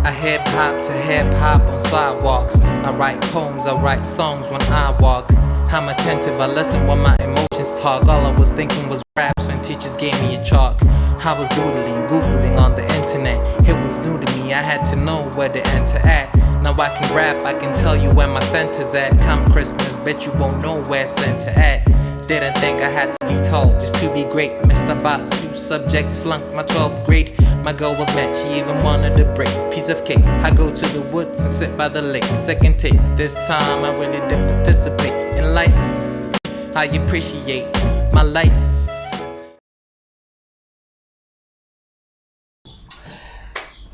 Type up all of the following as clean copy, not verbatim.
I hip hop to hip hop on sidewalks. I write poems, I write songs when I walk. I'm attentive, I listen when my emotions talk. All I was thinking was raps when teachers gave me a chalk. I was doodling, googling on the internet. It was new to me, I had to know where to enter at. Now I can rap, I can tell you where my center's at. Come Christmas, bet you won't know where center at. Didn't think I had to be told just to be great. Missed about 2 subjects, flunked my 12th grade. My goal was met, she even wanted a break. Piece of cake, I go to the woods and sit by the lake. Second take, this time I really did participate in life. I appreciate my life.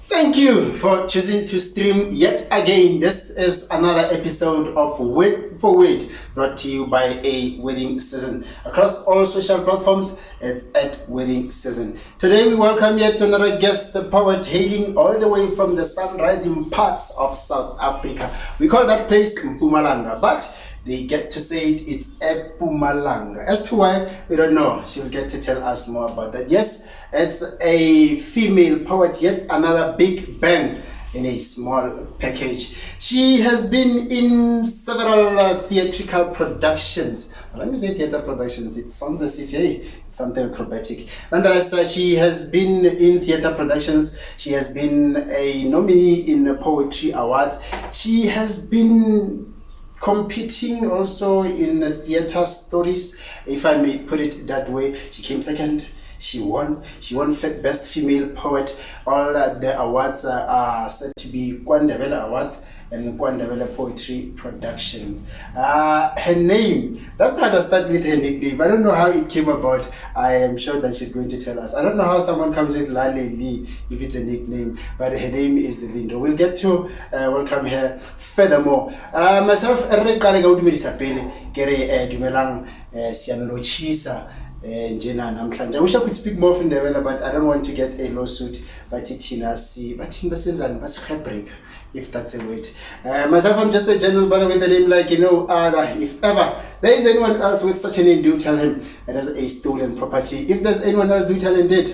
Thank you for choosing to stream yet again. This is another episode of Word4Word, brought to you by a wedding season. Across all social platforms, it's at wedding season. Today we welcome yet another guest, the poet hailing all the way from the sun-rising parts of South Africa. We call that place Mpumalanga, but they get to say it's Epumalanga. As to why, we don't know. She'll get to tell us more about that. Yes, it's a female poet, yet another big bang in a small package. She has been in several theatrical productions. Let me say theater productions. It sounds as if, hey, it's something acrobatic. Nonetheless, she has been in theater productions. She has been a nominee in the Poetry Awards. She has been competing also in theater stories, if I may put it that way. She came second. She won Best Female Poet. All the awards are said to be Kwandebele Awards and Kwandebele Poetry Productions. Her name, let's rather start with her nickname. I don't know how it came about. I am sure that she's going to tell us. I don't know how someone comes with Lale Lee if it's a nickname, but her name is Lindo. We'll get to welcome her furthermore. Myself, Dumelang Sianolochisa. I wish I could speak more from the but I don't want to get a lawsuit. But if that's a word. Myself, I'm just a general brother with a name like other. If ever there is anyone else with such a name, do tell him it is a stolen property. If there's anyone else, do tell him that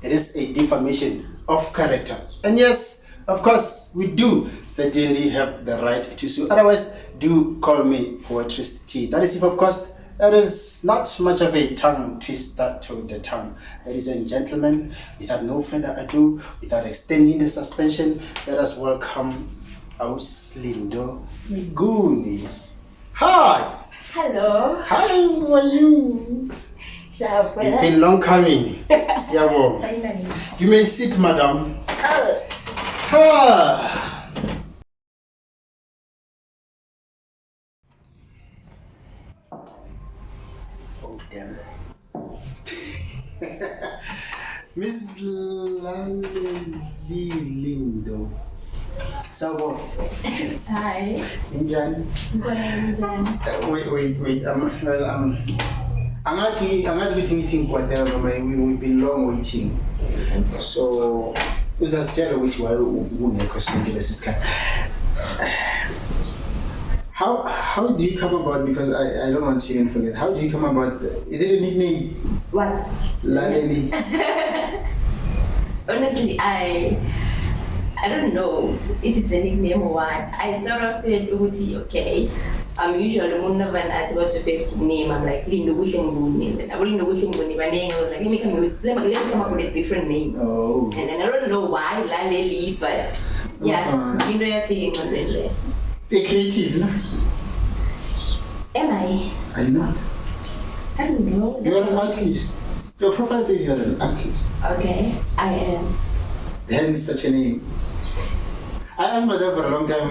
it is a defamation of character. And yes, of course, we do certainly have the right to sue. Otherwise, do call me Poetress T. That is if, of course, there is not much of a tongue twister to the tongue. Ladies and gentlemen, without no further ado, without extending the suspension, let us welcome Aus Lindo Mnguni. Hi! Hello. Hi, how are you? You've been long coming. Finally. You may sit, madam. Ah. Miss Lindo. So, Hi. Injan. Wait. We've been long waiting. So, how do you come about? Because I don't want to even forget. How do you come about? Is it a nickname? What? Laleli. Honestly, I don't know if it's a nickname or what. I thought of it, okay. I'm usually whenever I watch a Facebook name, I'm like Lindo Mnguni. And I was like, let me come up with a different name. Oh. And then I don't know why Laleli, but yeah, you know you're feeling really. You're creative, no? Am I? Are you not? I don't know. You're an artist. Your profile says you're an artist. Okay, I am. Hence such a name. I asked myself for a long time,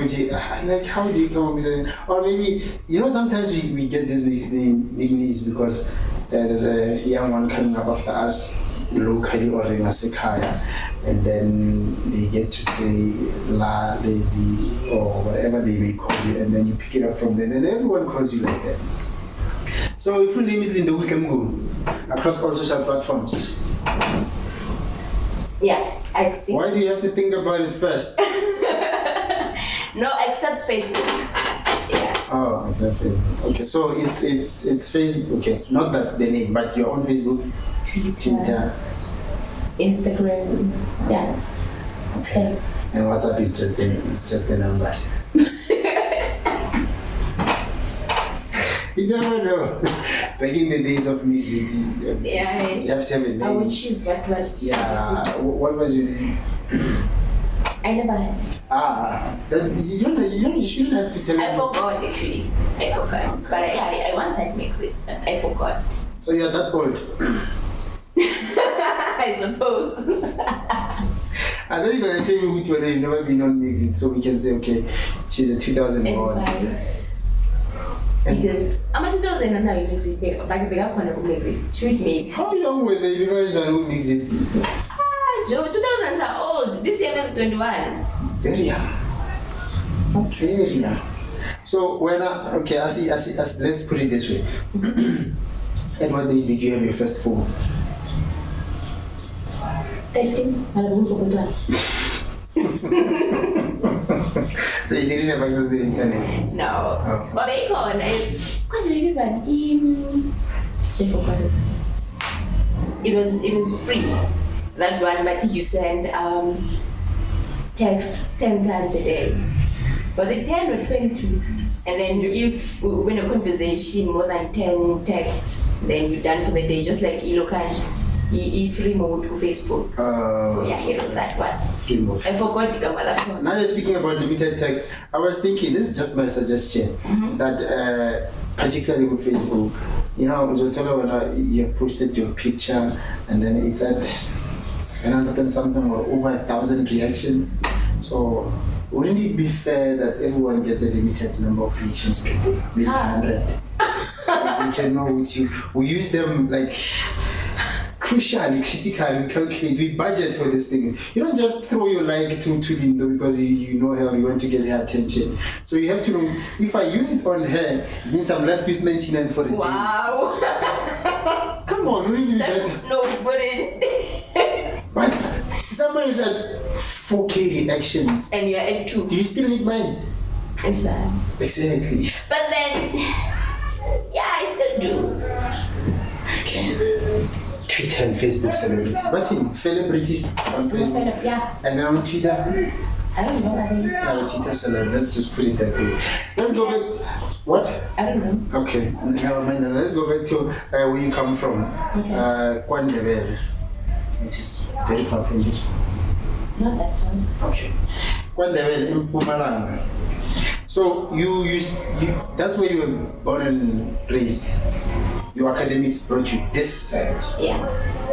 like, how do you come up with a name? Or maybe, sometimes we get these nicknames because there's a young one coming up after us, locally or in Asekaya, and then they get to say La, Lady, or whatever they may call you, and then you pick it up from there, and everyone calls you like that. So your full name is Lindo Mnguni across all social platforms. Yeah, I think. Why do you have to think about it first? No, except Facebook. Yeah. Oh, except Facebook. Okay, so it's Facebook. Okay, not that the name, but your own Facebook, Twitter, Instagram. Yeah. Okay. And WhatsApp is just the numbers. You never know. Back in the days of music, Yeah, you have to have a name. I would choose what. Yeah. What was your name? I never had. You shouldn't have to tell I me. forgot actually. I forgot. But I once had mixed it, but I forgot. So you're that old. I suppose. And then you're gonna tell me which one you've never been on Mixit, so we can say, okay, she's a 2001. Because I'm a 2000 and now you mix it big. Like big up on the mix it. Shoot me. How young were the guys who Mixit? Joe, 2000s are old. This year is 21. Very young. Very young. So when I see, let's put it this way. At what age did you have your first phone? 13. So you didn't have access to the internet? No. Oh. But I got what did I use one? I forgot it. It was free. That one, but you send text 10 times a day. Was it 10 or 20? And then if when a conversation more than 10 texts, then you're done for the day, just like Ilokanj. Free mode to Facebook. So yeah, it was that one. Free mode. I forgot the camera. Now you're speaking about limited text. I was thinking, this is just my suggestion, that particularly with Facebook, you know, when you have posted your picture and then it's at 700 and something or over 1,000 reactions. So wouldn't it be fair that everyone gets a limited number of reactions per day, maybe 100? So we can know with you. We use them like crucially, critically, we calculate, we budget for this thing. You don't just throw your like to Lindo because you know her, you want to get her attention. So you have to know, if I use it on her, it means I'm left with 99 for the day. Wow. Come on, wouldn't you better? No, wouldn't. But somebody's at 4K reactions. And you're at 2. Do you still need mine? It's Exactly. But then, yeah, I still do. Okay. Twitter and Facebook celebrities. But in celebrities on Facebook. Yeah. And then on Twitter. I don't know. No, Twitter celeb. Let's just put it that way. Let's go back. What? I don't know. Okay, never mind. Let's go back to where you come from. Okay. Kwandebele, which is very far from you. Not that one. Okay. Kwandebele in Mpumalanga. So you that's where you were born and raised. Your academics brought you this side. Yeah.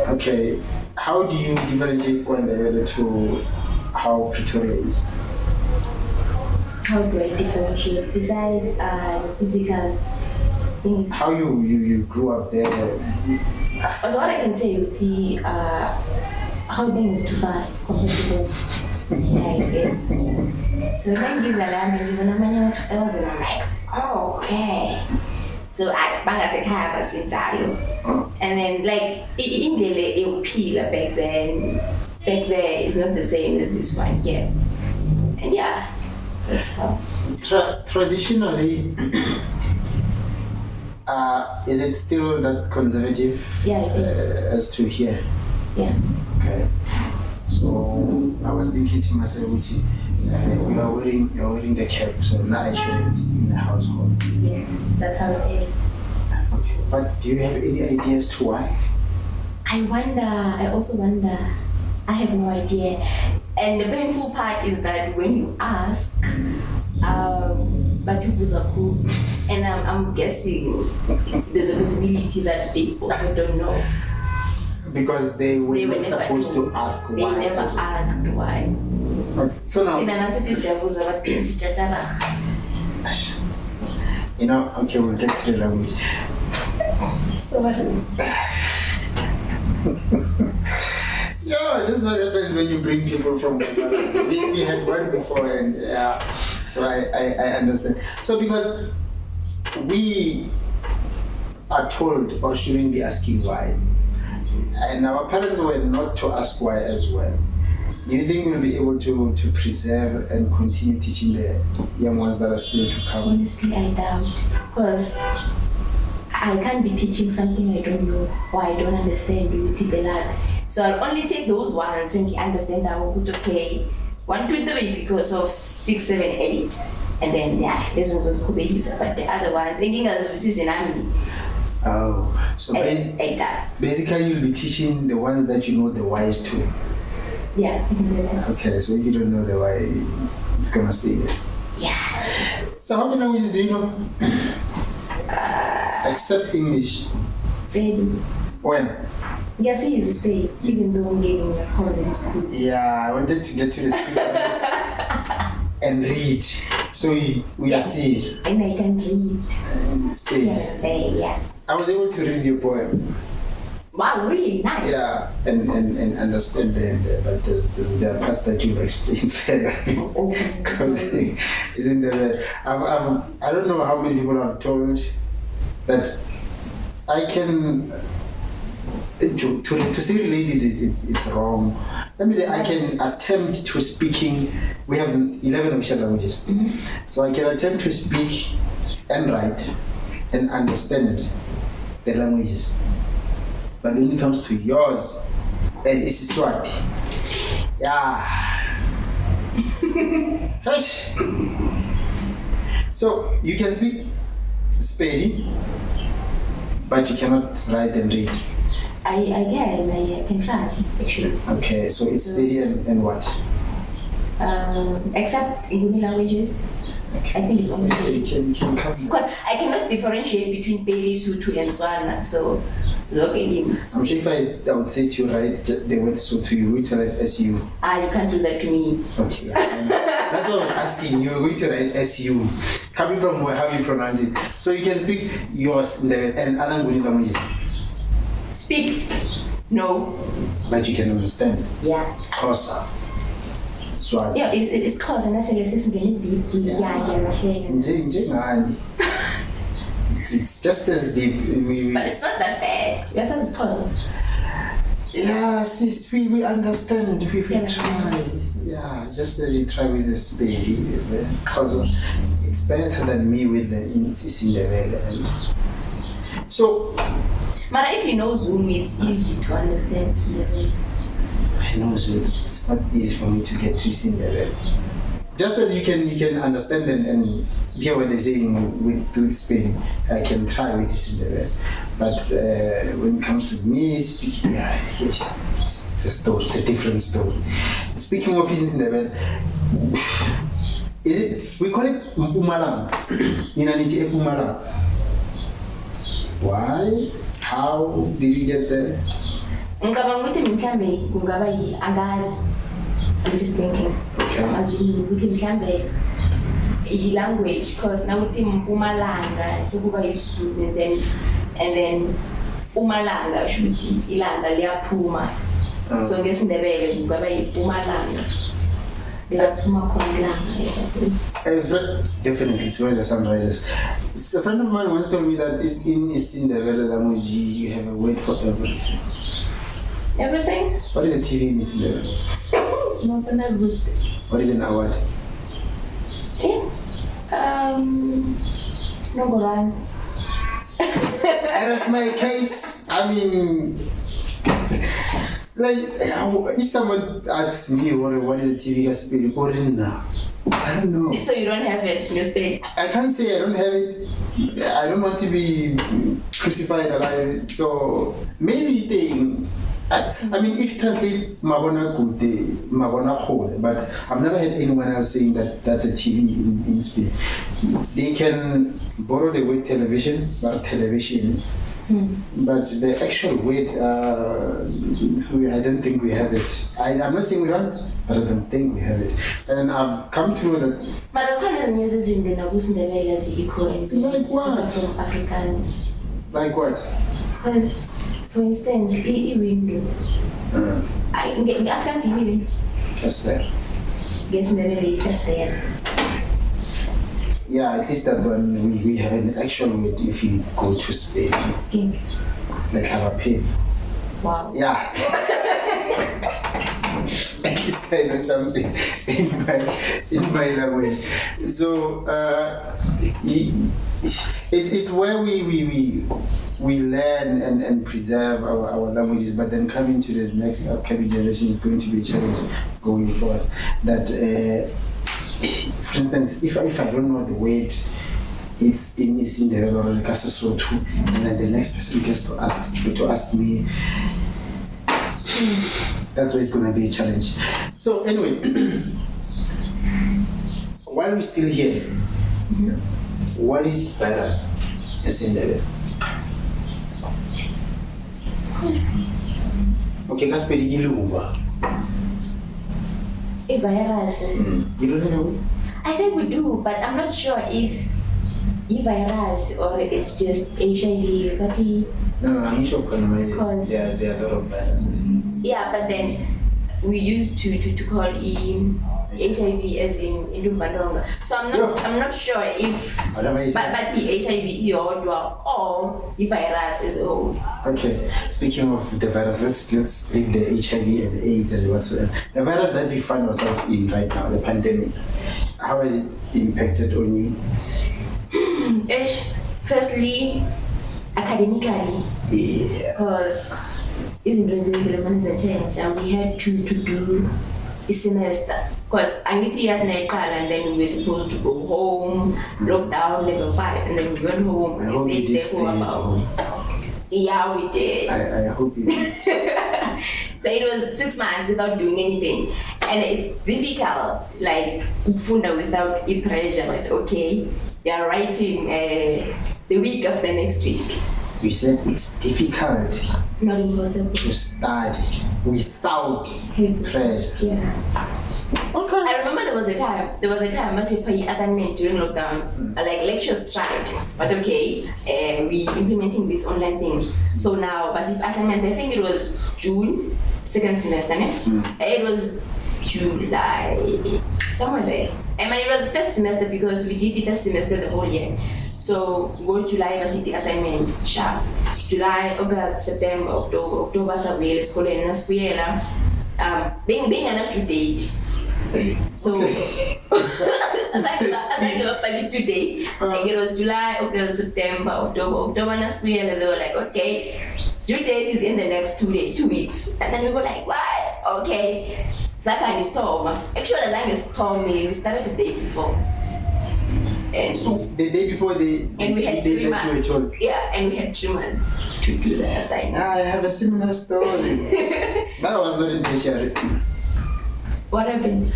Okay. How do you differentiate Kwandebele to how Pretoria is? How do I differentiate besides the physical things? How you grew up there? But what I can say with the how things is too fast compared to the is. So when these around me, when I'm in 2000, I'm like, oh, okay. So I bang as a and then like in the peel back there is not the same as this one here. And yeah, that's how. Traditionally, is it still that conservative? Yeah, it is. As to here. Yeah. Okay. So I was thinking to myself, you're wearing the cap, so now I show it in the household. Yeah, that's how it is. Okay. But do you have any ideas to why? I also wonder. I have no idea. And the painful part is that when you ask, but and I'm guessing there's a possibility that they also don't know. Because they were not supposed to ask why. They never asked why. Okay. So now, you know, okay, we'll get to the language. Sorry. Yeah, this is what happens when you bring people from we had one before, and yeah, so I understand. So because we are told or shouldn't be asking why, and our parents were not to ask why as well, do you think we'll be able to preserve and continue teaching the young ones that are still to come? Honestly, I doubt, because I can't be teaching something I don't know or I don't understand with the lab. So I'll only take those ones and understand that okay, 1, 2, 3 because of 6, 7, 8. And then, yeah, this was Kubehisa. But the other ones, this in Ami. Oh, so basically you'll be teaching the ones that you know the Y's to. Yeah, I can say that. Okay, so if you don't know the Y, it's gonna stay there. Yeah. So how many languages do you know? Except English. Baby. When? Yes, he is Spain, even though I'm getting a holiday school. Yeah, I wanted to get to the speaker and read. So we are seeing. And I can read. Spain. Yeah. I was able to read your poem. Wow, really nice. Yeah, and understand but there are parts that you'll explain further. Because isn't there? I don't know how many people have told that I can. To say ladies, it's wrong. Let me say I can attempt to speaking. We have 11 official languages, so I can attempt to speak and write and understand the languages. But when it comes to yours, and it's Swati, yeah. Hush. So you can speak Spedi, but you cannot write and read. I can try, actually. Okay, so it's Spedi and what? Except Nguni languages. Okay. I think it's only you can cover. Because I cannot differentiate between Peli, Sotho, and Tswana, so it's okay. I'm sure if I would say to you write the word Sotho, you're going to write SU. You can't do that to me. Okay, yeah, that's what I was asking. You're going to write SU, coming from how you pronounce it. So you can speak yours and other Nguni languages. Speak. No. But you can understand. Yeah. Xhosa. Swati. Yeah, it's close, and I say it's getting deep. It's just as deep. But it's not that bad. Yes, it's close. Yeah, sis, we understand. We try. Yeah, just as you try with the Spedi, because it's better than me with the Cinderella. So. But if you know Zulu, it's easy to understand Cinderella. I know Zulu. It's not easy for me to get to Cinderella. Just as you can understand and hear what they're saying with Spain, I can try with Cinderella. But when it comes to me speaking, yes, it's a story. It's a different story. Speaking of Cinderella, is it? We call it Mpumalanga. Ninaniti Mpumalanga. Why? How did you get there? I'm just thinking. Okay. Language, because now we think Mpumalanga, so and then Umalanga should be Ilanga Lea Puma. So I guess in the way Umalanga. Definitely, it's where the sun rises. A friend of mine once told me that in the language you have a word for everything. Everything? What is a TV in Cinderella? What is an award? Number one. That's my case. I mean, like, if someone asks me what is a TV Gaspedi, I don't know. So you don't have it in your Spain? I can't say I don't have it. I don't want to be crucified alive. So maybe they. I mean, if you translate Mabona good, Mabona whole, but I've never heard anyone else saying that that's a TV in Spain. They can borrow the word television, but television. But the actual word, I don't think we have it. I'm not saying we don't, but I don't think we have it. And I've come to know that. But as well as like what? Africans. Like what? Because, for instance, window. In Africans, window. Just there. Yes, in the valley, just there. Yeah, at least that one we have an actual word if you go to Spain. Okay. Like have a pave. Wow. Yeah. At least I know something in my language. So it's where we we learn and preserve our languages, but then coming to the next upcoming generation is going to be a challenge going forth. That, for instance, if I don't know the word, it's in the or Sotho, and then the next person gets to ask me. That's why it's going to be a challenge. So anyway, while we're still here, what is virus? Okay, let's speak Gilumba. A virus. You don't know? I think we do, but I'm not sure if virus or it's just HIV. But No, I'm sure because there are a lot of viruses. Yeah, but then we used to call him HIV as in Indumbandonga. So I'm not sure if but the HIV or the virus is old. Okay. Speaking of the virus, let's leave the HIV and the AIDS and whatsoever. The virus that we find ourselves in right now, the pandemic, how has it impacted on you? Firstly, academically. Yeah. Because izinto change and we had to do a semester. Because I need 3 at night and then we were supposed to go home, lockdown level 5, and then we went home and stayed there for about. Yeah, we did. I hope you did. So it was 6 months without doing anything. And it's difficult, like, funda without a pressure, but okay, you're writing the week of the next week. You said it's difficult Not impossible. to study without pressure. Yeah. Okay. I remember there was a time I said pay assignment during lockdown. Like lectures tried, but okay, we implementing this online thing. So now assignment, I think it was June, second semester, it was July, somewhere there. I mean, it was first semester because we did the first semester the whole year. So go July varsity assignment sharp. July, August, September, October sabuyela esikoleni nasibuyela being an due date. So I got due date. Like it was July, August, September, October nasibuyela. They were like, okay, due date is in the next 2 weeks. And then we were like, what? Okay. Zakani storm. Actually, Zangi storm me. We started the day before. And So the day before the we had 3 months. you were told. Yeah, and we had 3 months to do the assignment. I have a similar story. But I was not in tertiary. What happened?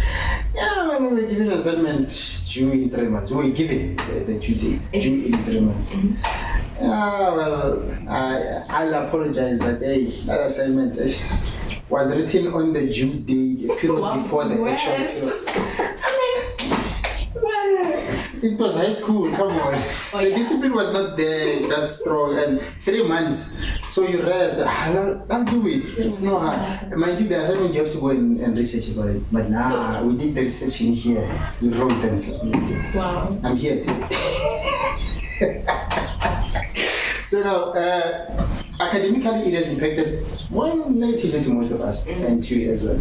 Yeah, when we were given assignment due in 3 months, we were given the due date due in 3 months. Well, I'll apologize that that assignment was written on the due date, a period before the actual period. It was high school, come on. The discipline was not there that strong, and 3 months. So you rest, I'll do it. It's not hard. Mind you, the assignment you have to go and research about it. But nah, we did the research in here. We wrote them submitted. Wow. I'm here. So now, academically, it has impacted negatively to most of us, and to you as well.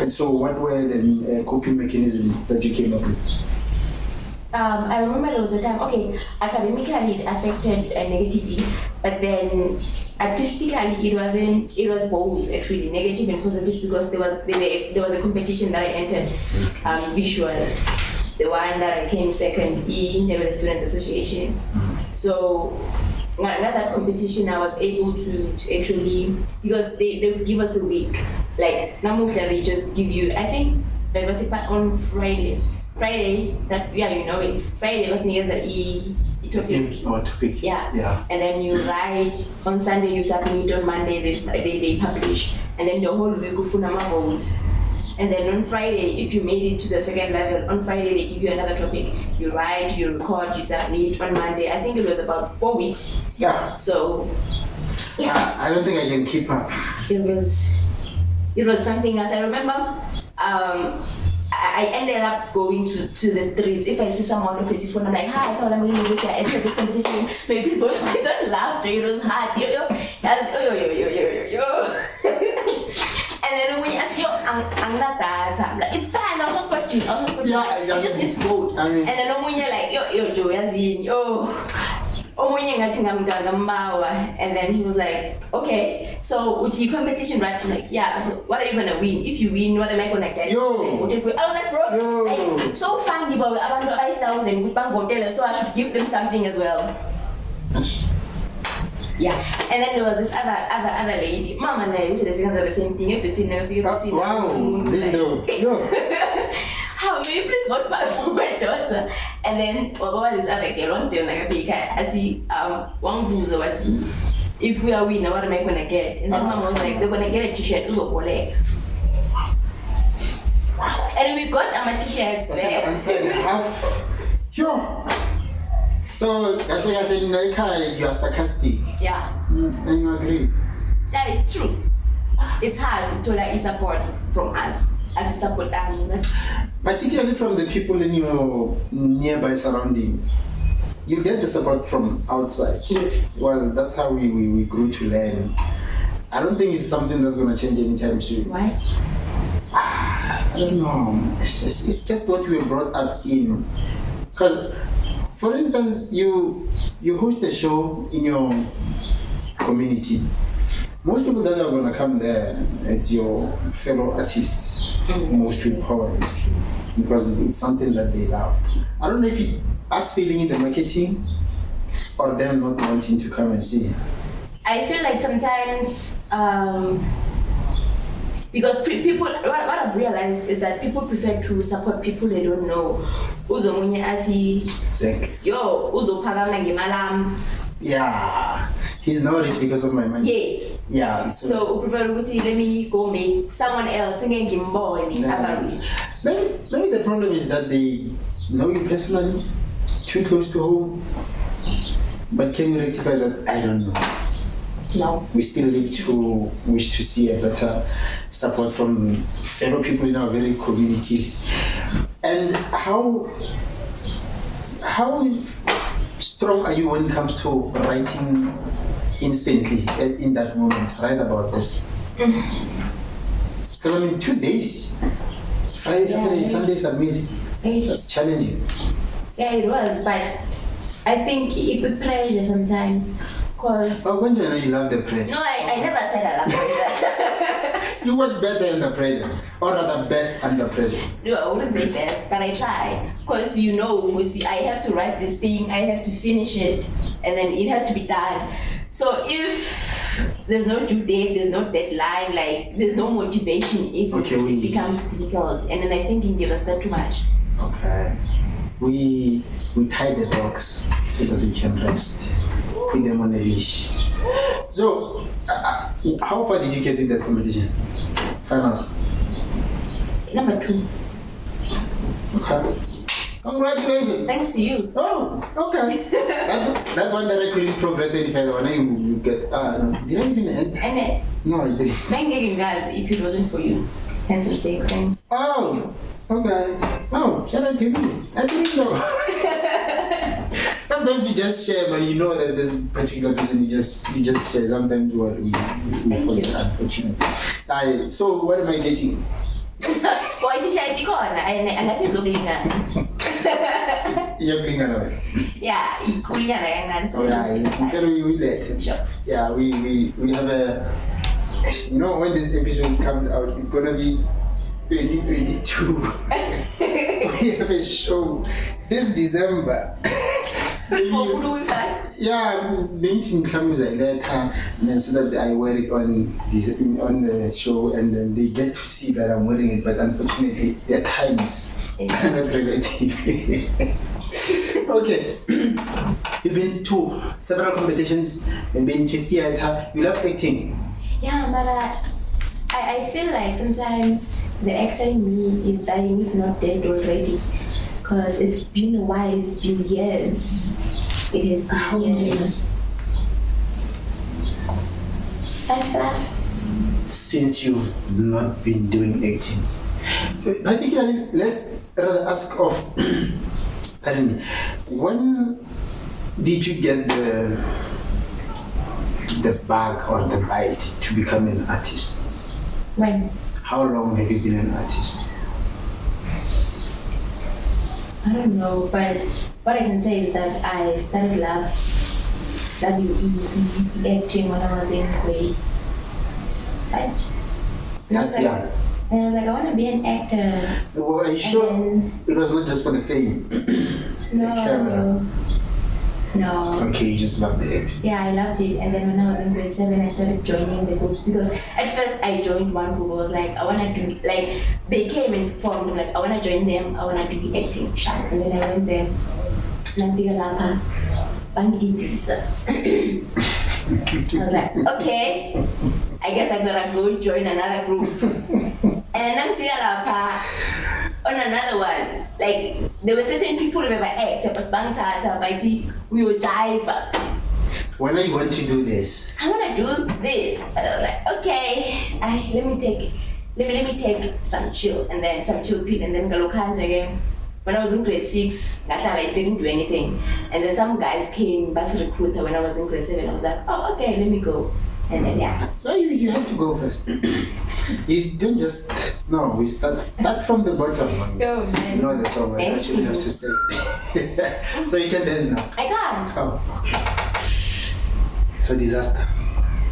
And so, what were the coping mechanisms that you came up with? I remember there was a time, okay, academically it affected negatively, but then artistically it was both actually, negative and positive, because there was a competition that I entered, visual, the one that I came second in the Student Association. So at that competition I was able to actually, because they would give us a week, like Namukla they just give you, I think there was a part on Friday, that, yeah, you know it. Friday was near the topic. Yeah. And then you write, on Sunday you submit, on Monday they publish. And then the whole week you fill votes. And then on Friday, if you made it to the second level, on Friday they give you another topic. You write, you record, you submit. On Monday, I think it was about 4 weeks. Yeah. So, yeah. I don't think I can keep up. It was something else. I remember, I ended up going to the streets. If I see someone who plays phone, I'm like, hi, I thought I'm really good. I entered this competition. Maybe please don't laugh. It was hard. Yo. And then when you ask, I'm not that. I'm like, it's fine. I'll just watch you. Yeah, you just need to vote. I mean, and then when you're like, yo, Joe, as in, yo. And then he was like, okay, so with the competition, right? I'm like, yeah. So what are you gonna win? If you win, what am I gonna get? Yo. I was like, bro, Yo. like, so funny, but I want 5,000 with bank hotel, so I should give them something as well. Yeah, and then there was this other lady. Mama and I used to say the same thing. Wow, Lindo. Yo. How may you please vote for my daughter? And then what this other girl, one day, like I see one who's what if we are winner, what am I gonna get? And then Mama was like, they're gonna get a t-shirt. And we got our t-shirts. Yo. So I think you are sarcastic. Yeah. And you agree? Yeah, it's true. It's hard to like support from us as a support. That's true. Particularly from the people in your nearby surrounding. You get the support from outside. Yes. Well, that's how we grew to learn. I don't think it's something that's going to change anytime soon. Why? I don't know. It's just what we were brought up in. Because, for instance, you host a show in your community. Most people that are going to come there, it's your fellow artists, mostly poets, because it's something that they love. I don't know if it's us feeling in the marketing or them not wanting to come and see. I feel like sometimes, because people, what I've realized is that people prefer to support people they don't know. Exactly. Yeah. He's not rich because of my money. Yes. Yeah. So prefer let me go make someone else singing Maybe the problem is that they know you personally, too close to home. But can you rectify that? I don't know. No. We still live to wish to see a better support from fellow people in our very communities. And how strong are you when it comes to writing instantly in that moment? Write about this. Because 2 days, Friday, Saturday, Sunday submit. That's challenging. Yeah, it was, but I think it with pressure sometimes. Cause when do you know you love the pressure? No, I never said I love pressure. You work better under pressure, or rather best under pressure. No, I wouldn't say best, but I try. Because I have to write this thing, I have to finish it, and then it has to be done. So if there's no due date, there's no deadline, like there's no motivation, it becomes difficult. And then I think it gives us too much. Okay. We tie the dogs so that we can rest. Put them on a leash. So, how far did you get in that competition? Finals? Number 2. Okay. Congratulations. Thanks to you. Oh, okay. that one that I couldn't progress any further. When you get, did I even enter? No, I didn't. Thank guys if it wasn't for you. Hence I'm saying thanks. Oh, okay. Oh, shout out to me. I didn't know. Sometimes you just share, but you know that this particular person, you just share. Sometimes what we forget, unfortunately. So what am I getting? Boy, t-shirt You're bringing along. Yeah, so we will let. Sure. Yeah, we have a. When this episode comes out, it's gonna be 2022. We have a show this December. Yeah, meeting comes later, and then so that I wear it on the show, and then they get to see that I'm wearing it. But unfortunately, their times are not relative. Okay, you've been to several competitions, you've been to theater. You love acting. Yeah, but I feel like sometimes the actor in me is dying, if not dead already. Because it's been a while, it's been years. It has been years. 5+. Since you've not been doing acting. Particularly, let's rather ask of, pardon me, when did you get the bug or the bite to become an artist? When? How long have you been an artist? I don't know, but what I can say is that I started love acting when I was in grade 5. And I was like, Yeah. and I was like, I want to be an actor. Well, are you sure it was not just for the fame? No. The camera. No. Okay, you just loved the act. Yeah, I loved it. And then when I was in grade 7, I started joining the groups because at first I joined one group. I was like, I want to do, like, they came and formed. I'm like, I want to join them. I want to do the acting. And then I went there. And I figured out, Bangidisa. I was like, okay, I guess I'm gonna go join another group. And then I figured out on another one, like there were certain people who never act, but we will jive. When are you going to do this? I want to do this, and I was like, okay, let me take some chill, and then some chill pill, and then Galokanja again. When I was in grade 6, I didn't do anything, and then some guys came, bus recruiter. When I was in grade 7, I was like, oh, okay, let me go, and then yeah. No, you had to go first. You don't just we start from the bottom. Go, man. You know the song I actually have to say. So you can dance now. I can't. Oh, okay. So disaster.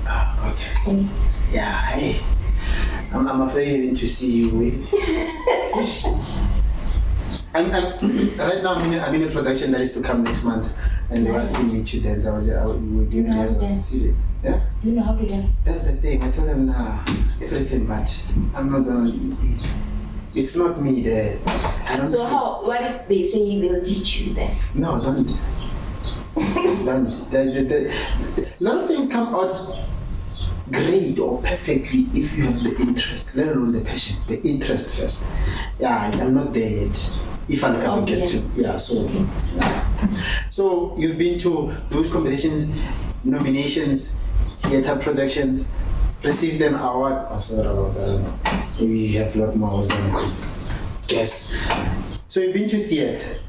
Oh, okay. Yeah, I'm afraid to see you. I'm right now. I'm in a production that is to come next month, and they were asking me to dance. I was we were doing dance. Yeah. You know how to dance? That's the thing. I told them nah, everything, but I'm not gonna. It's not me there. I don't. So how? What if they say they'll teach you then? No, don't. Don't. A lot of things come out great or perfectly if you have the interest, let alone the passion. The interest first. Yeah, I'm not there yet. If I ever get to. Yeah, so. So you've been to those competitions, nominations, theater productions, received an award. I'm sorry about that. I don't know. Maybe you have a lot more than I could guess. So you've been to theater.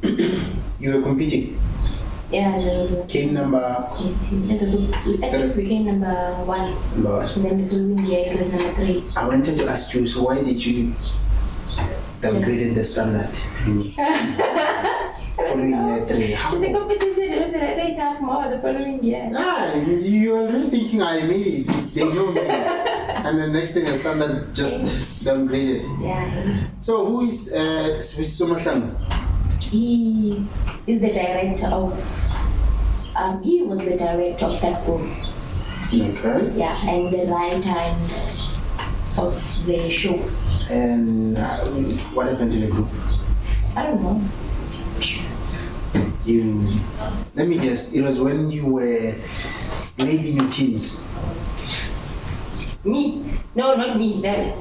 You were competing. Yeah, as a group. Came number 18. As a group, I think we came number 1. And then the following year it was number 3. I wanted to ask you, so why did you downgraded the standard? Following year 3. How? The competition, it was I say tough more the following year. Nah, you were already thinking I made it. They know me. And the next thing, the standard just downgraded. Yeah. So who is Swisomahlang? He is the director of. He was the director of that group. Okay. Yeah, and the writer of the show. And what happened to the group? I don't know. Let me guess, it was when you were late in your teens. Me? No, not me then.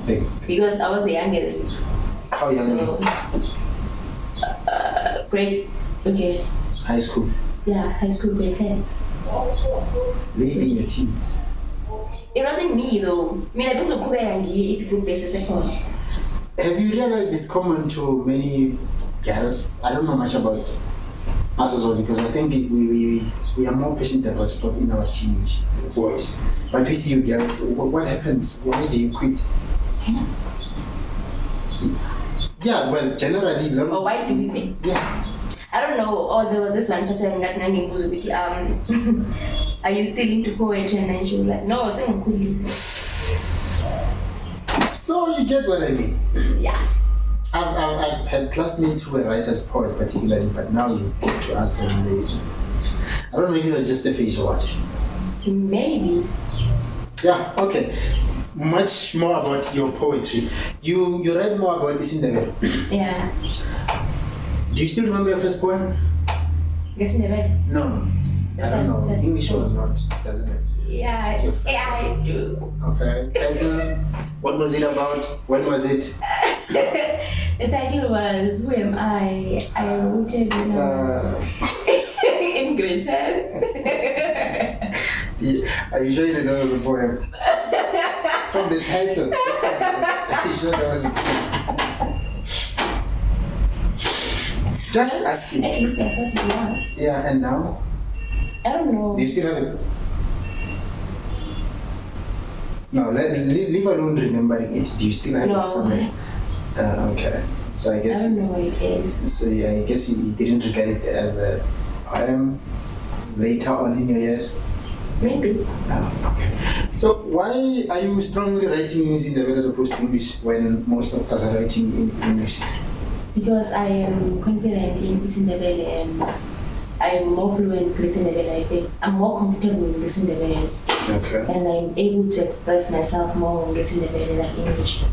Because I was the youngest. How young? So, grade, okay. High school. Yeah, high school, grade 10. Late in your teens. It wasn't me though. I mean, I don't know if you could base a second. Have you realized it's common to many girls? I don't know much about us as well because I think we are more patient about sport in our teenage boys. But with you girls, what happens? Why do you quit? Yeah, well, generally, or why do we quit? Yeah. I don't know. Oh, there was this one person that are you still into poetry? And then she was like, no, I'm cool. So you get what I mean? Yeah. I've had classmates who were writers, poets particularly, but now you get to ask them. I don't know if it was just a phase or what. Maybe. Yeah. Okay. Much more about your poetry. You read more about this in the bed. Yeah. Do you still remember your first poem? Guess in the bed? No. I don't know. English or not, doesn't it? Yeah, I do. Okay. Title? What was it about? When was it? The title was Who Am I? I wrote it when I was in grade 10. Yeah. Are you sure you didn't know it was a poem? From the title. Are you sure that was a poem? Just asking. At least I thought it was. Yeah, and now? I don't know. Do you still have it? No, leave alone remembering it. Do you still have it somewhere? Okay. So I guess. I don't know what it is. So yeah, I guess you didn't regard it as a poem later on in your years. Maybe. Okay. So why are you strongly writing in Indebele as opposed to English when most of us are writing in English? Because I am confident in Isindebele and I am more fluent in Isindebele. I think I'm more comfortable in Isindebele. Okay. And I'm able to express myself more in Isindebele than English.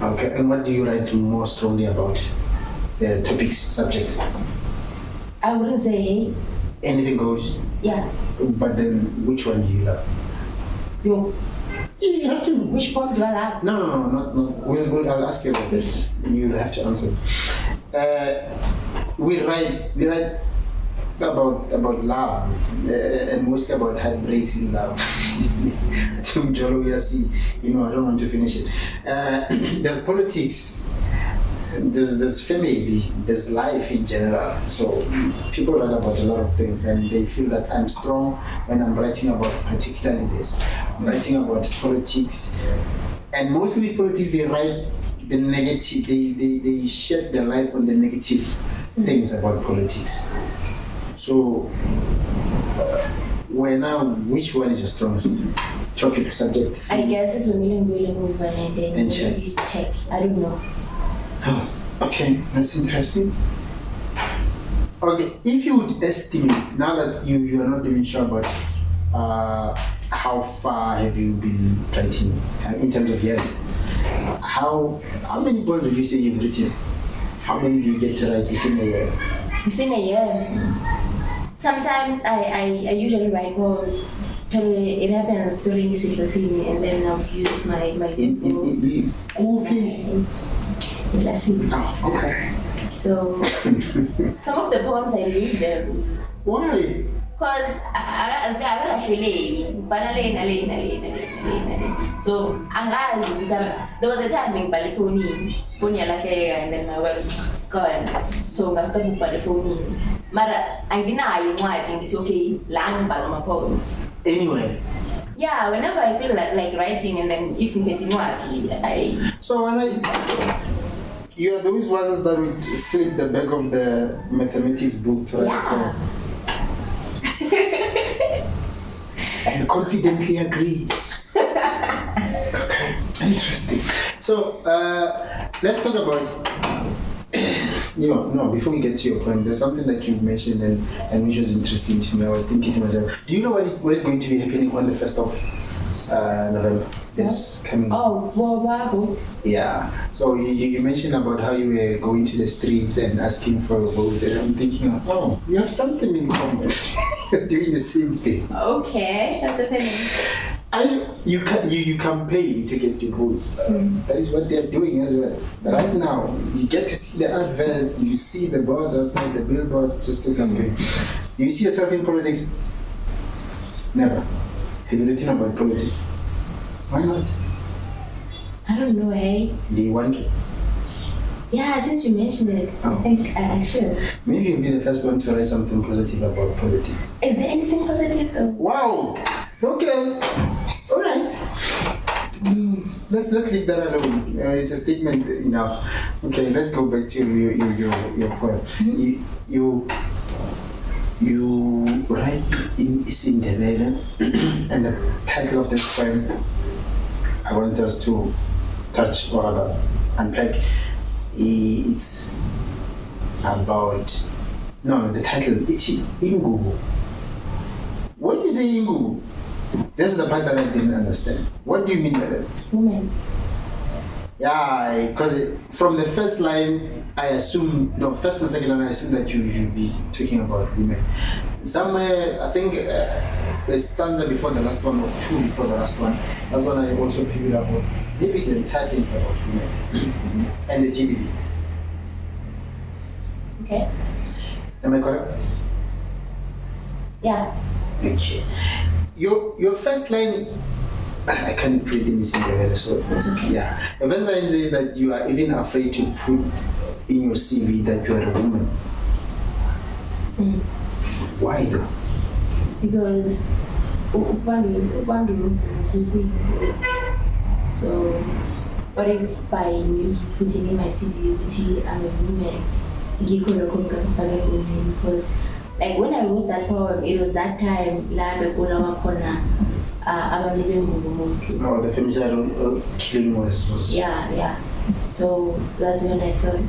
Okay. And what do you write more strongly about? The topics, subject? I wouldn't say Anything goes. yeah. But then, which one do you love? Yo, You have to. which poem do I love? No, not. I'll ask you about that. You'll have to answer. We write about love and mostly about heartbreaks in love. I don't want to finish it. There's politics. There's family, there's life in general. So people write about a lot of things and they feel that I'm strong when I'm writing about particularly this. I'm writing about politics, and mostly with politics they write the negative, they shed their light on the negative things about politics. So which one is your strongest topic, subject? I guess it's a million over and then And check. it's check. I don't know. Oh, okay, that's interesting. Okay, if you would estimate, now that you are not even sure about how far have you been writing in terms of years, how many poems would you say you've written? How many do you get to write within a year? Within a year. Sometimes I usually write poems. It happens during the season and then I'll use my Okay. Oh, okay. So some of the poems I use them Why? because as so there was a time in phone and then my work gone. So I started by the phone. Mara anginayo incwadi ngithi okay la ngibhala my poems. Anyway. Yeah, whenever I feel like writing and then if ngiphethe incwadi So you are those ones that would flip the back of the mathematics book to write a poem. And confidently agrees. Okay, interesting. So let's talk about. Before we get to your point, there's something that you mentioned and which was interesting to me. I was thinking to myself, do you know what is going to be happening on the 1st of November? This coming. Oh, Word4Word. Yeah. So you mentioned about how you were going to the streets and asking for a vote, and I'm thinking, oh, you have something in common. You're doing the same thing. Okay, that's a feeling. You campaign to get your vote. That is what they're doing as well. Right now, you get to see the adverts, you see the boards outside, the billboards, just to campaign. Do you see yourself in politics? Never. Have you written about politics? Why not? I don't know, hey. Do you want to? Yeah, since you mentioned it, Oh. I think I should. Maybe you'll be the first one to write something positive about politics. Is there anything positive? Wow! Okay. All right. Let's leave that alone. It's a statement enough. Okay, let's go back to your poem. You write in Isindebele, and the title of this poem I want us to touch or rather unpack. It's about the title. It's Ingugu. When you say Ingugu, this is the part that I didn't understand. What do you mean by that? Woman. Yeah, because from the first line, first and second line, I assume that you'll be talking about women. Somewhere, I think a stanza before the last one or two before the last one, that's when I also figured out maybe the entire thing is about women and the GBV. Okay. Am I correct? Yeah. Okay. Your first line, I can't read this in the so That's okay. yeah. The first line says that you are even afraid to put in your CV that you are a woman. Why though? Because so what if by me putting in my CV I'm a woman, because like when I wrote that poem, it was that time la bekula wakhona abantu mostly. Oh, the femicide killing was. Yeah. So that's when I thought,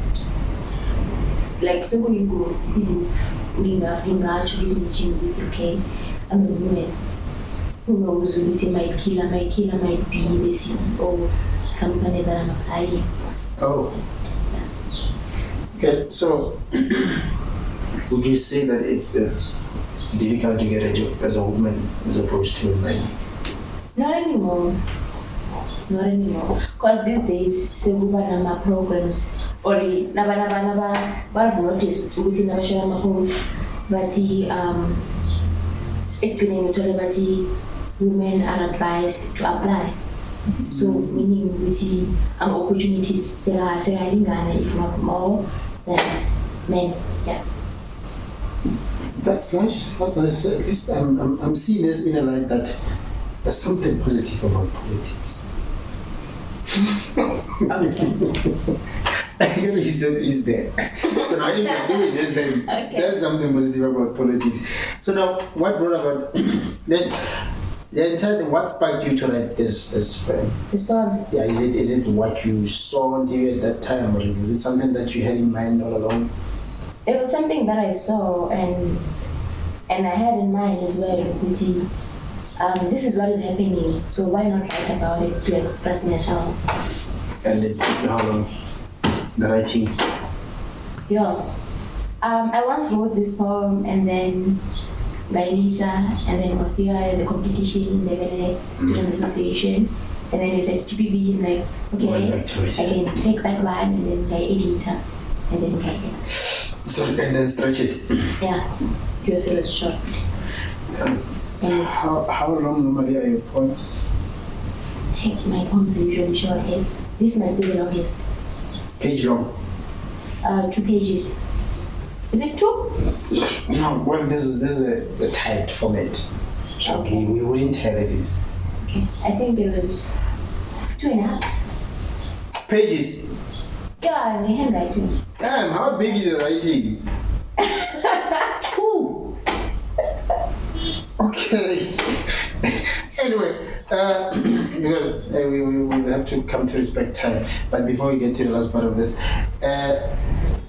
like, sekuyingozi even if ulingafingatsho isnitshing with okay, I'm a woman. Who knows ukuthi might kill, might be the CEO of company that I'm applying. Oh. Okay, so would you say that it's difficult to get a job as a woman as opposed to a man? Not anymore. Because these days, sekuba nama programs or naba noticed ukuthi nabashara ama posts bathi ekugcineni uthole bathi women are advised to apply. So meaning ukuthi opportunities sekayalingana if not more than men. Yeah. That's nice. At least I'm seeing this in a light that there's something positive about politics. You said is there. So now if you're doing this, then Okay. there's something positive about politics. So now what brought about the entire thing, what sparked you to write this poem? This poem. Yeah, is it what you saw on TV at that time, or was it something that you had in mind all along? It was something that I saw and I had in mind as well. Kuti, this is what is happening, so why not write about it to express myself? And it took you how long? The writing? Yeah. I once wrote this poem and then Lisa and then Kofia, the competition, the student association, and then they said GPB, like, okay, I can take that one and then edit it and then So and then stretch it. yeah, because it was short. And How long normally are your poems? my poems are usually short. This might be the longest. Page long? 2 pages. Is it 2? No, well this is a typed format. So Okay. we wouldn't tell if it's Okay. I think it was 2.5. pages. Yeah, the handwriting. Damn, how big is your writing? 2. Okay. Anyway, because we will have to come to respect time. But before we get to the last part of this,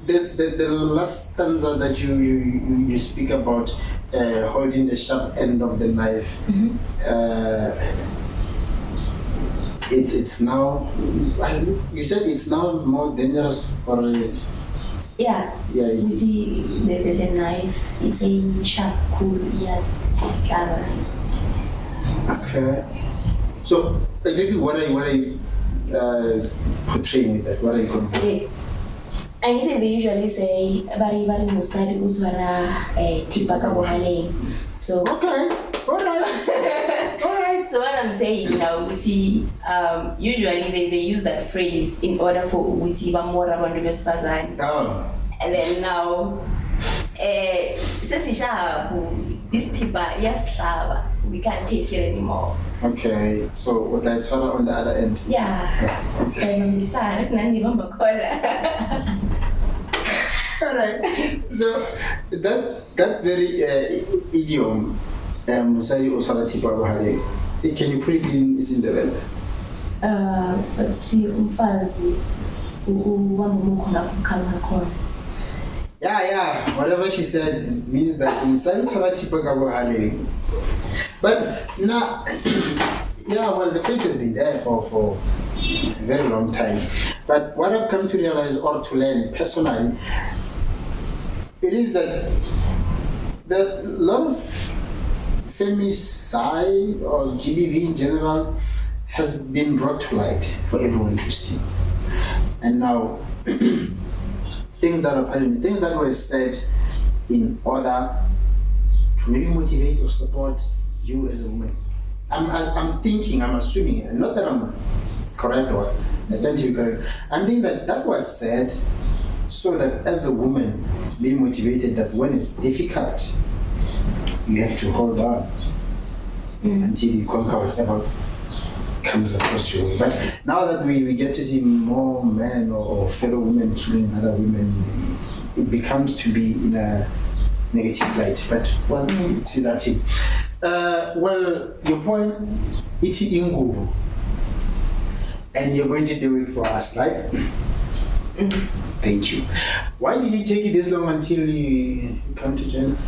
the last stanza that you speak about holding the sharp end of the knife. It's now. You said it's now more dangerous for. Yeah. Yeah, You it's. see the knife, it's a sharp, cool, yes, clever. Okay. So exactly what are you portraying with that? What are you conveying? Okay. And they usually say, bari mustadi utwara tipaka bohaleng. So Okay. All right. so what I'm saying now, uthi, usually they use that phrase in order for uthi bamora abantu besifazane. Oh. And then now, this tipa yaslava, we can't take it anymore. Okay. So what I saw on the other end. Yeah. So I'm sad, nani bamba kola. All right. So that very idiom, Musari Osara Tipa Bahale, can you put it in the web? Umfazi wamumukhona kukhanga khona. Yeah. Whatever she said means that inside Osara Tipa Bahale. But now, yeah, well, the phrase has been there for a very long time. But what I've come to realize or to learn personally, it is that a lot of femicide or GBV in general has been brought to light for everyone to see. And now, things that were said in order to maybe motivate or support you as a woman. I'm assuming, not that I'm correct or I stand to be correct. I'm thinking that was said so that as a woman, be motivated that when it's difficult, you have to hold on until you conquer whatever comes across your way. But now that we get to see more men or fellow women killing other women, it becomes to be in negative light, but well, it's that thing. Well, your poem, it's Ingubo, and you're going to do it for us, right? Thank you. Why did it take you this long until you come to join us?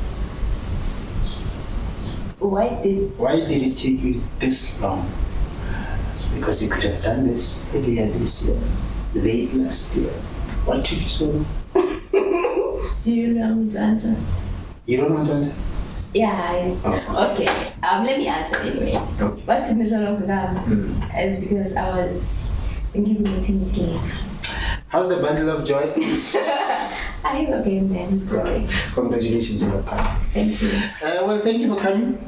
Why did it take you this long? Because you could have done this earlier this year, late last year. What took you so long? Do you want me to answer? You don't want to answer? Yeah. Okay. Let me answer anyway. Okay. What took me so long to come is because I was thinking maternity leave. How's the bundle of joy? He's okay, man. He's growing. Congratulations on the part. Thank you. Well, thank you for coming.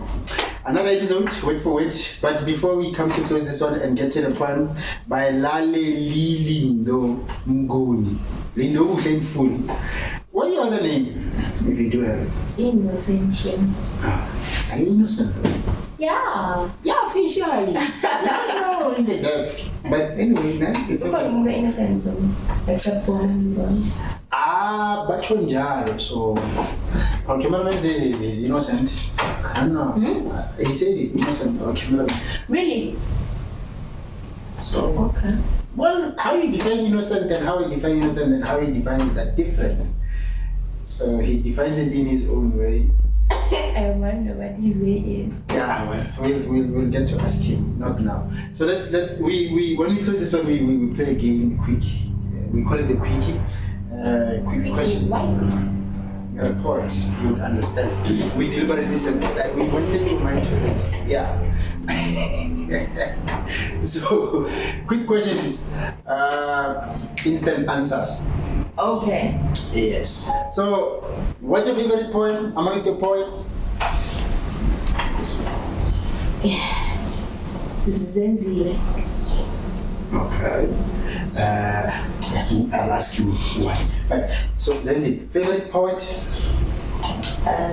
Another episode, Word for Word. But before we come to close this one and get to the poem by Lindo Mnguni. Lindo Mnguni. What's your other name, if you do have it? Innocent. Are you innocent? Yeah. Yeah, officially. No, in the dark. But anyway, it's okay. I'm innocent, except for my But Chonjaro, so our cameraman says he's innocent. I don't know. He says he's innocent, our cameraman. Really? So Okay. well, how you define innocent and how you define innocent and how you define it are different. So he defines it in his own way. I wonder what his way is. Yeah, well, we'll get to ask him, not now. So let's we when we close this one, we play a game quick. We call it the quickie. Quick question. Why? You're a poet, you would understand. We deliberately said that we wanted to mind to this. Yeah. So, quick questions. Instant answers. Okay. Yes. So, what's your favorite poem amongst the poets? Zenzile. Okay. I'll ask you why. But so Zenzi, favorite poet?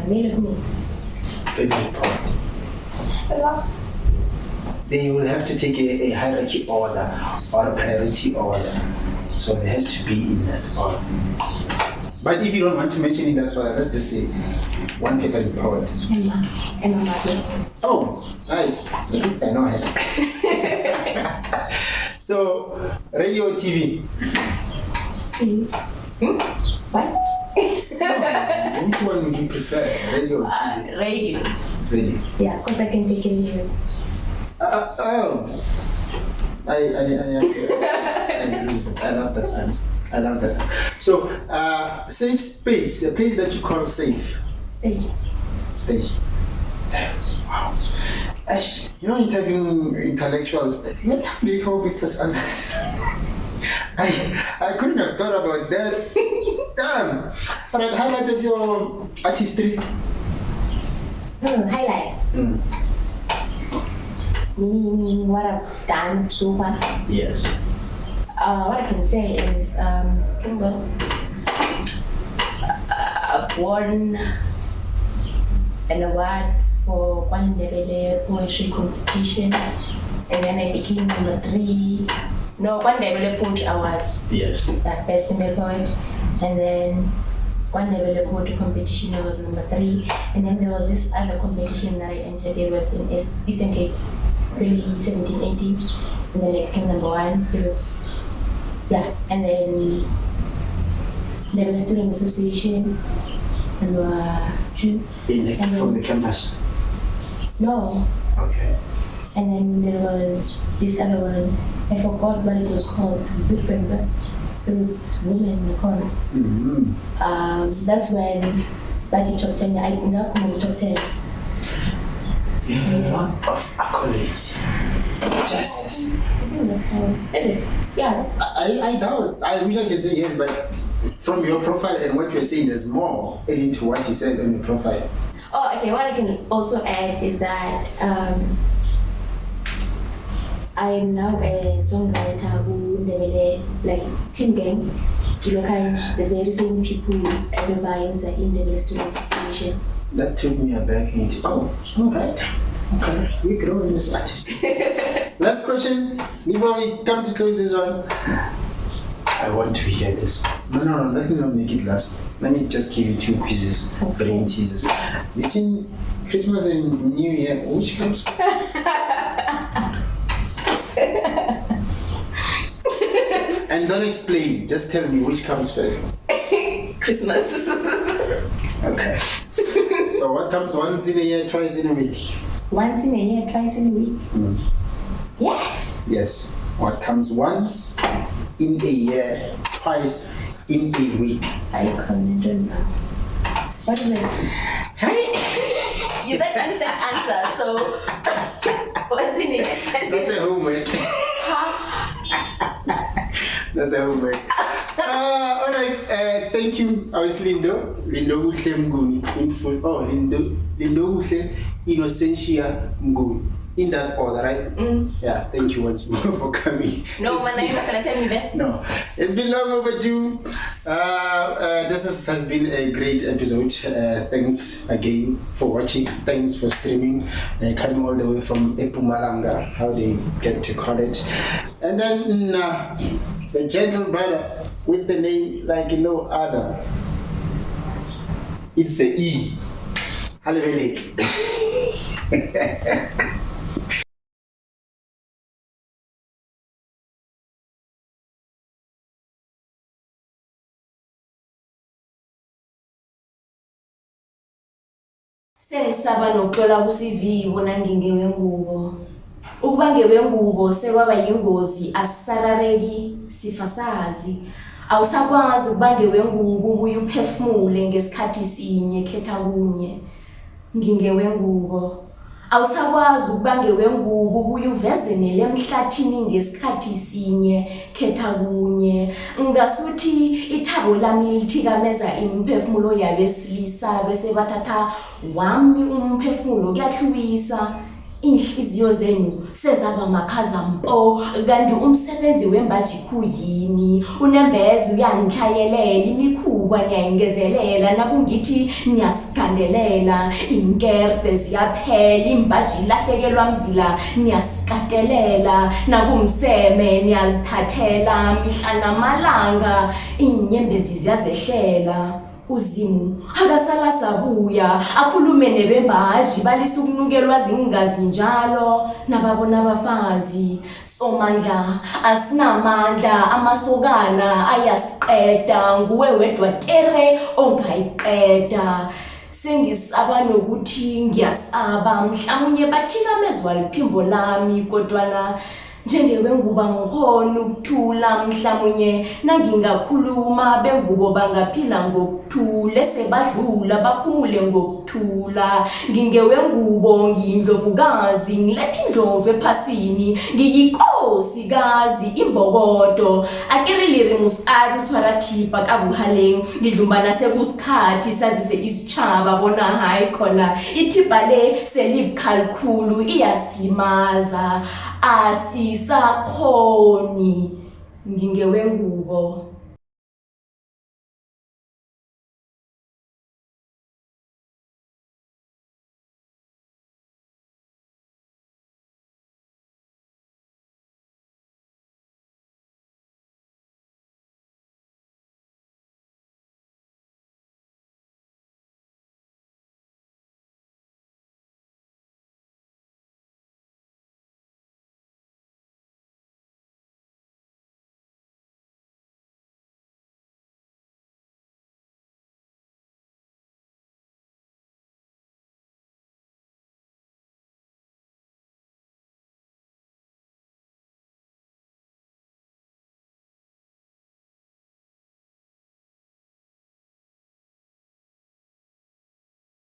Made of me. Favorite poet. Then you will have to take a hierarchy order or a priority order. So there has to be in that order. But if you don't want to mention in that order, let's just say one favorite poet. Emma Martin. Oh, nice. At least I know her. So, radio or TV? TV. What? Which one would you prefer, radio or TV? Radio. Radio. Yeah, because I can take anything. Oh. I agree. I love that answer. I love that. So, safe space, a place that you call safe. Stage. Stage. Wow. Ash, you know, interviewing intellectuals, what do you come up with such answers? I couldn't have thought about that. Damn. Alright, highlight of your artistry. Highlight. Meaning what I've done so far. Yes. What I can say is, I've won an award for Kwandebele Poetry Competition, and then I became number 3. No, Kwandebele Poetry Awards. Yes. Best female poet, and then Kwandebele Poetry Competition I was number 3, and then there was this other competition that I entered. It was in Eastern Cape, really 17-18, and then I became number 1. It was and then there was Student Association number 2. From the campus. No. Okay. And then there was this other one. I forgot what it was called. It was Women in the Corner. That's when Bati top 10. I got top 10. Yeah, a lot of accolades. Justice. I think that's how. Is it? Yeah. I doubt. I wish I could say yes, but from your profile and what you're saying, there's more adding to what you said on your profile. Oh, okay. What I can also add is that I am now a songwriter who like team gang. You know, kind of the very same people advise in the Student Association. That took me aback into songwriter. Okay, we grow in this artist. Last question before we come to close this one. I want to hear this. No, let me not make it last. Let me just give you 2 quizzes, brain teasers. Between Christmas and New Year, which comes first? And don't explain, just tell me which comes first. Christmas. Okay. So what comes once in a year, twice in a week? Once in a year, twice in a week? Yeah. Yes. What comes once in a year, twice in a week? I don't know. What is it? Hey! You said understand answer, so what's in it? That's a homework. That's a homework. All right. Thank you. I was Lindo Mnguni in full. Oh, Lindo Innocentia Mnguni. In that order, right? Yeah, thank you once more for coming. No, man, you're not gonna tell me that. No, it's been long overdue. This has been a great episode. Thanks again for watching. Thanks for streaming. Coming all the way from Epumalanga, how they get to call it. And then the gentle brother with the name like no other. It's the E. Halleluja. Sengisaba nokuxola kusiviwo nangingewe ngubo. Ukuba ngewe ngubo sekwaba yingozi asisarareki sifasazi. Awusakwazi ukuba ngewe ngubo ubuye uphefumule ngesikhathi sinye khetha kunye. Ngingewe ngubo. Awusakwazi ukuba ngewe ngubo ubuye uvezenele emhlathini ngesikhathi sinye khetha kunye. Ngasuthi ithabo lami lithikameza imphefumulo yabesilisa bese bathatha wami umphefumulo kuyahlwisa. Inhliziyo zenu sezaba makhaza mpo kanti umsebenzi wembaji khuyini unembezo uyanhlayelela imikhuba niyayingezelela nakungithi niyasigandelela inkerte ziyaphela imbaji lahlekelwa mzila niyasikatelela nakumseme niyazithathela mihla namalanga inyembezi ziyazehlela. Uzimu akasala sabuya akhulume nebembaji balisa ukunukelwa zingazi njalo nababona abafazi somandla asinamandla amasokana ayasiqeda nguwe wedwa tere ongayiqeda. Sengisaba nokuthi ngiyasaba mhlawumnye bathikamezwa liphimbo lami kodwana njengewe nguba ngikhona ukuthula mhlawumnye nangingakhuluma bengubo bangaphila ngokuthula sebadlula baphumule ngokuthula. Ngingewe ngubo ngiyindlovukazi ngilethe indlovu ephasini ngiyikosikazi imbokodo akeriliri musari uthwarathipa kabuhaleng ngidlumbana sekusikhathi sazise isichaba bona hayi khona ithipa le selibkhalikhulu iyasilimaza asisakhoni. Ngingewe ngubo.